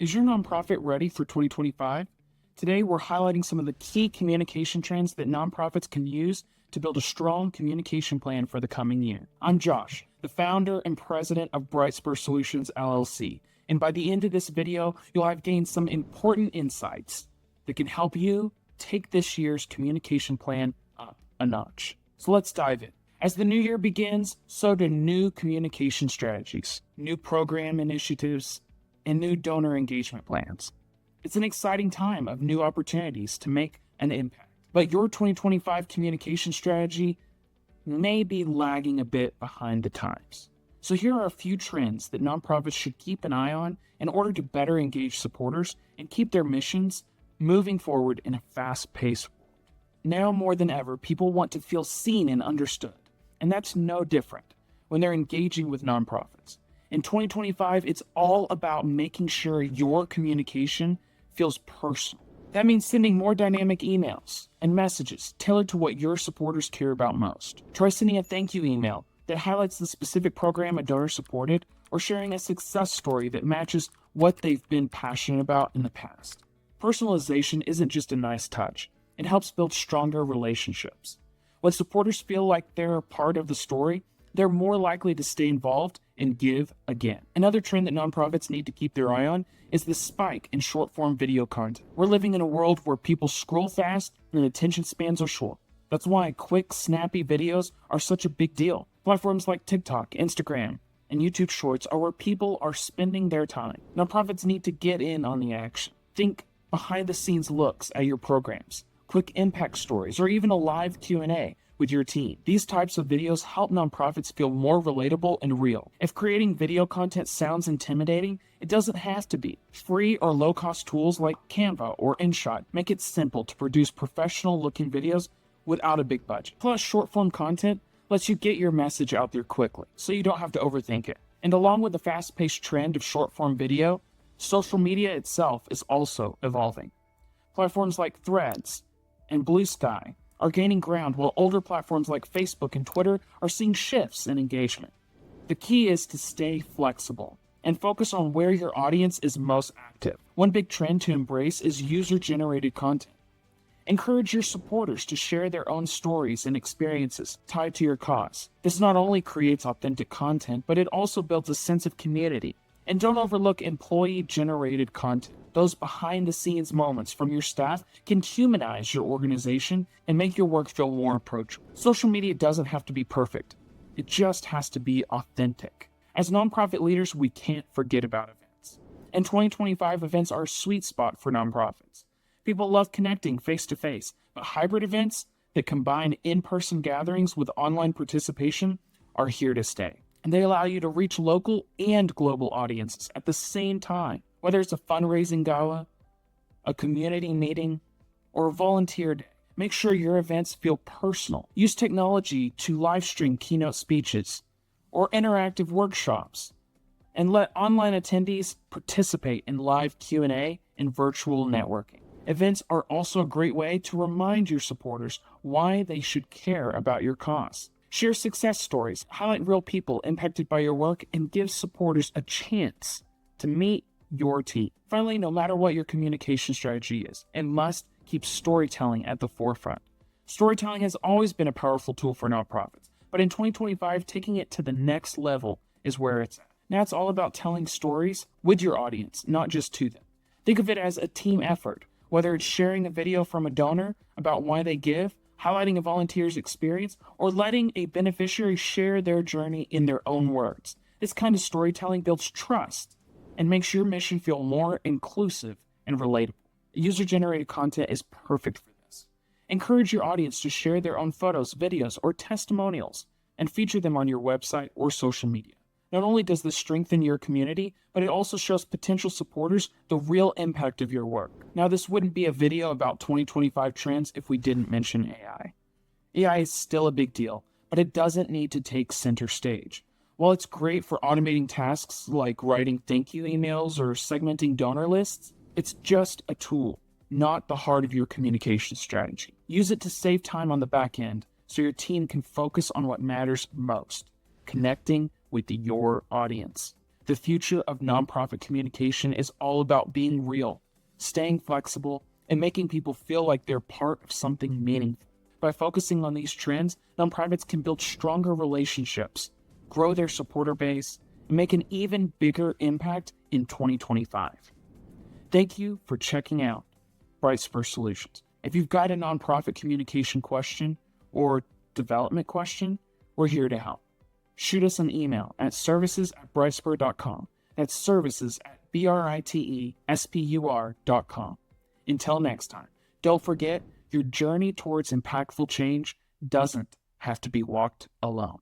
Is your nonprofit ready for 2025? Today, we're highlighting some of the key communication trends that nonprofits can use to build a strong communication plan for the coming year. I'm Josh, the founder and president of Brightspur Solutions, LLC. And by the end of this video, you'll have gained some important insights that can help you take this year's communication plan up a notch. So let's dive in. As the new year begins, so do new communication strategies, new program initiatives, and new donor engagement plans. It's an exciting time of new opportunities to make an impact. But your 2025 communication strategy may be lagging a bit behind the times. So here are a few trends that nonprofits should keep an eye on in order to better engage supporters and keep their missions moving forward in a fast-paced world. Now more than ever, people want to feel seen and understood. And that's no different when they're engaging with nonprofits. In 2025, it's all about making sure your communication feels personal. That means sending more dynamic emails and messages tailored to what your supporters care about most. Try sending a thank you email that highlights the specific program a donor supported, or sharing a success story that matches what they've been passionate about in the past. Personalization isn't just a nice touch. It helps build stronger relationships. When supporters feel like they're a part of the story, they're more likely to stay involved and give again. Another trend that nonprofits need to keep their eye on is the spike in short-form video content. We're living in a world where people scroll fast and attention spans are short. That's why quick, snappy videos are such a big deal. Platforms like TikTok, Instagram, and YouTube Shorts are where people are spending their time. Nonprofits need to get in on the action. Think behind-the-scenes looks at your programs, quick impact stories, or even a live Q&A with your team. These types of videos help nonprofits feel more relatable and real. If creating video content sounds intimidating, it doesn't have to be. Free or low-cost tools like Canva or InShot make it simple to produce professional-looking videos without a big budget. Plus, short-form content lets you get your message out there quickly, so you don't have to overthink it. And along with the fast-paced trend of short-form video, social media itself is also evolving. Platforms like Threads and Blue Sky are gaining ground, while older platforms like Facebook and Twitter are seeing shifts in engagement. The key is to stay flexible and focus on where your audience is most active. One big trend to embrace is user-generated content. Encourage your supporters to share their own stories and experiences tied to your cause. This not only creates authentic content, but it also builds a sense of community. And don't overlook employee-generated content. Those behind-the-scenes moments from your staff can humanize your organization and make your work feel more approachable. Social media doesn't have to be perfect. It just has to be authentic. As nonprofit leaders, we can't forget about events. And 2025 events are a sweet spot for nonprofits. People love connecting face-to-face, but hybrid events that combine in-person gatherings with online participation are here to stay. And they allow you to reach local and global audiences at the same time. Whether it's a fundraising gala, a community meeting, or a volunteer day, make sure your events feel personal. Use technology to live stream keynote speeches or interactive workshops, and let online attendees participate in live Q&A and virtual networking. Events are also a great way to remind your supporters why they should care about your cause. Share success stories, highlight real people impacted by your work, and give supporters a chance to meet your team. Finally, no matter what your communication strategy is, it must keep storytelling at the forefront. Storytelling has always been a powerful tool for nonprofits, but in 2025, taking it to the next level is where it's at. Now it's all about telling stories with your audience, not just to them. Think of it as a team effort, whether it's sharing a video from a donor about why they give, highlighting a volunteer's experience, or letting a beneficiary share their journey in their own words. This kind of storytelling builds trust and makes your mission feel more inclusive and relatable. User-generated content is perfect for this. Encourage your audience to share their own photos, videos, or testimonials and feature them on your website or social media. Not only does this strengthen your community, but it also shows potential supporters the real impact of your work. Now, this wouldn't be a video about 2025 trends if we didn't mention AI. AI is still a big deal, but it doesn't need to take center stage. While it's great for automating tasks like writing thank you emails or segmenting donor lists, it's just a tool, not the heart of your communication strategy. Use it to save time on the back end so your team can focus on what matters most, connecting with your audience. The future of nonprofit communication is all about being real, staying flexible, and making people feel like they're part of something meaningful. By focusing on these trends, nonprofits can build stronger relationships, grow their supporter base, and make an even bigger impact in 2025. Thank you for checking out Brightspur Solutions. If you've got a nonprofit communication question or development question, we're here to help. Shoot us an email at services@brightspur.com. That's services@BRITESPUR.com. Until next time, don't forget, your journey towards impactful change doesn't have to be walked alone.